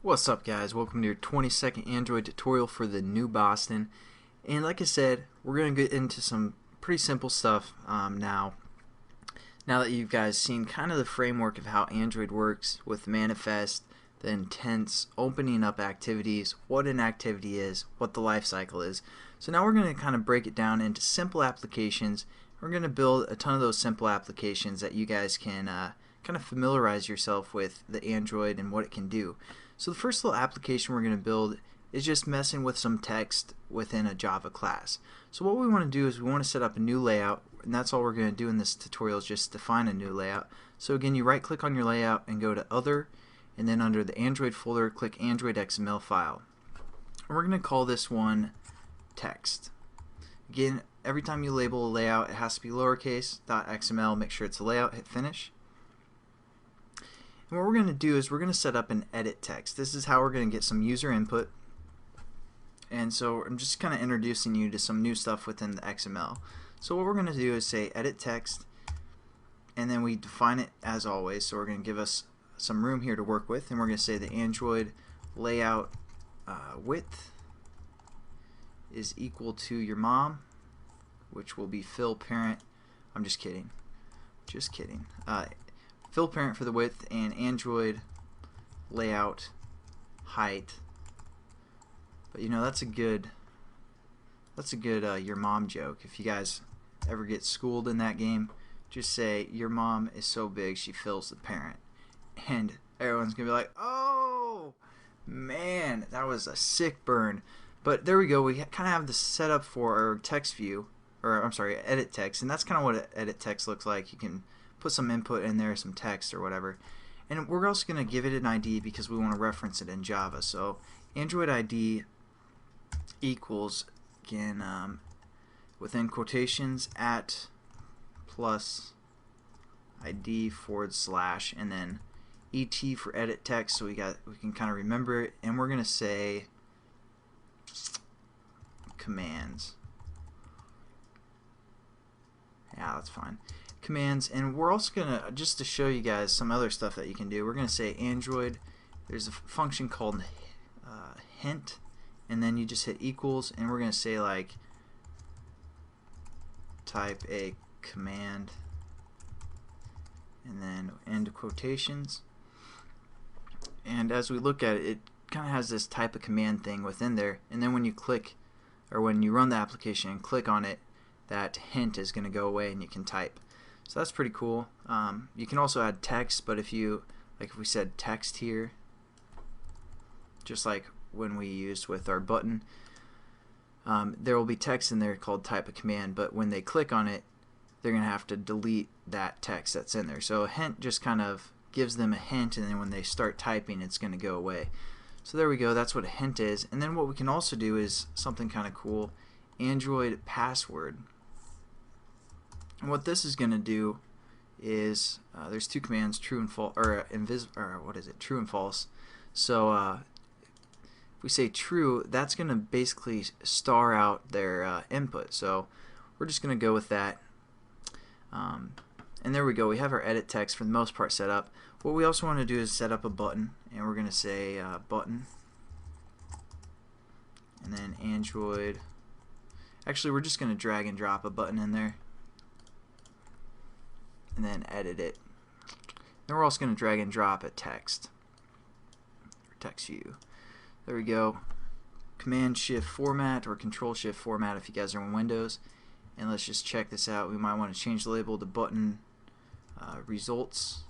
What's up, guys? Welcome to your 20-second Android tutorial for the new Boston. And like I said, we're going to get into some pretty simple stuff now that you guys seen kind of the framework of how Android works with manifest, the intents, opening up activities, what an activity is, what the life cycle is. So now we're going to kind of break it down into simple applications. We're going to build a ton of those simple applications that you guys can kind of familiarize yourself with the Android and what it can do. So the first little application we're going to build is just messing with some text within a Java class. So what we want to do is we want to set up a new layout, and that's all we're going to do in this tutorial is just define a new layout. So again, you right click on your layout and go to Other, and then under the Android folder click Android XML file. And we're going to call this one text. Again, every time you label a layout it has to be lowercase .xml, make sure it's a layout, hit finish. And what we're going to do is we're going to set up an edit text. This is how we're going to get some user input. And so I'm just kind of introducing you to some new stuff within the XML. So what we're going to do is say edit text, and then we define it as always. So we're going to give us some room here to work with, and we're going to say the Android layout width is equal to your mom, which will be fill parent. I'm just kidding. Just kidding. Fill parent for the width, and Android layout height. But you know, that's a good your mom joke. If you guys ever get schooled in that game, just say your mom is so big she fills the parent, and everyone's gonna be like, oh man, that was a sick burn. But there we go, we kind of have the setup for our text view, or I'm sorry, edit text, and that's kind of what edit text looks like. You can put some input in there, some text or whatever, and we're also going to give it an ID because we want to reference it in Java. So Android ID equals, again, within quotations, at plus ID / and then ET for edit text, so we can kind of remember it, and we're going to say commands. Yeah, that's fine. Commands, and we're also gonna, just to show you guys some other stuff that you can do, we're gonna say Android, there's a function called hint, and then you just hit equals, and we're gonna say like type a command, and then end quotations. And as we look at it, it kind of has this type of command thing within there, and then when you click, or when you run the application and click on it, that hint is going to go away and you can type. So that's pretty cool. You can also add text, but if we said text here, just like when we used with our button, there will be text in there called type a command, but when they click on it, they're going to have to delete that text that's in there. So a hint just kind of gives them a hint, and then when they start typing, it's going to go away. So there we go, that's what a hint is. And then what we can also do is something kind of cool, Android password. And what this is going to do is there's two commands, true and false, or true and false. So if we say true, that's going to basically star out their input. So we're just going to go with that. And there we go. We have our edit text for the most part set up. What we also want to do is set up a button, and we're going to say button, and then Android. Actually, we're just going to drag and drop a button in there, and then edit it. Then we're also going to drag and drop a text, or text view. There we go. Command Shift format or Control Shift format if you guys are on Windows. And let's just check this out. We might want to change the label to button results,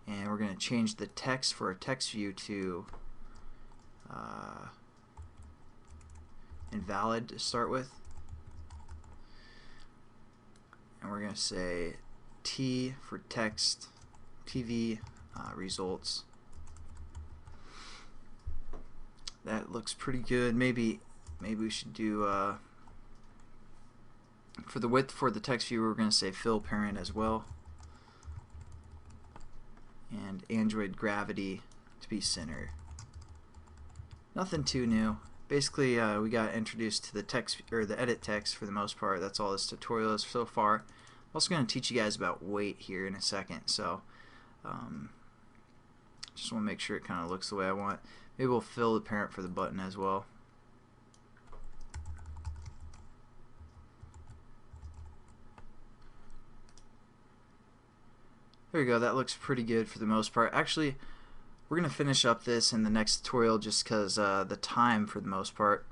and we're going to change the text for a text view to invalid to start with. And we're going to say T for text TV results. That looks pretty good. Maybe we should do for the width for the text view, we're going to say fill parent as well, and Android gravity to be center. Nothing too new. Basically, we got introduced to the text, or the edit text, for the most part. That's all this tutorial is so far. I'm also going to teach you guys about weight here in a second. So Just want to make sure it kind of looks the way I want. Maybe we'll fill the parent for the button as well. There you go, that looks pretty good for the most part. Actually, we're going to finish up this in the next tutorial just because the time for the most part.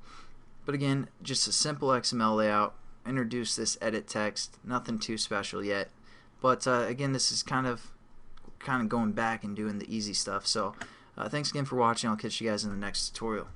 But again, just a simple XML layout. Introduce this edit text, nothing too special yet. But again, this is kind of going back and doing the easy stuff. So thanks again for watching. I'll catch you guys in the next tutorial.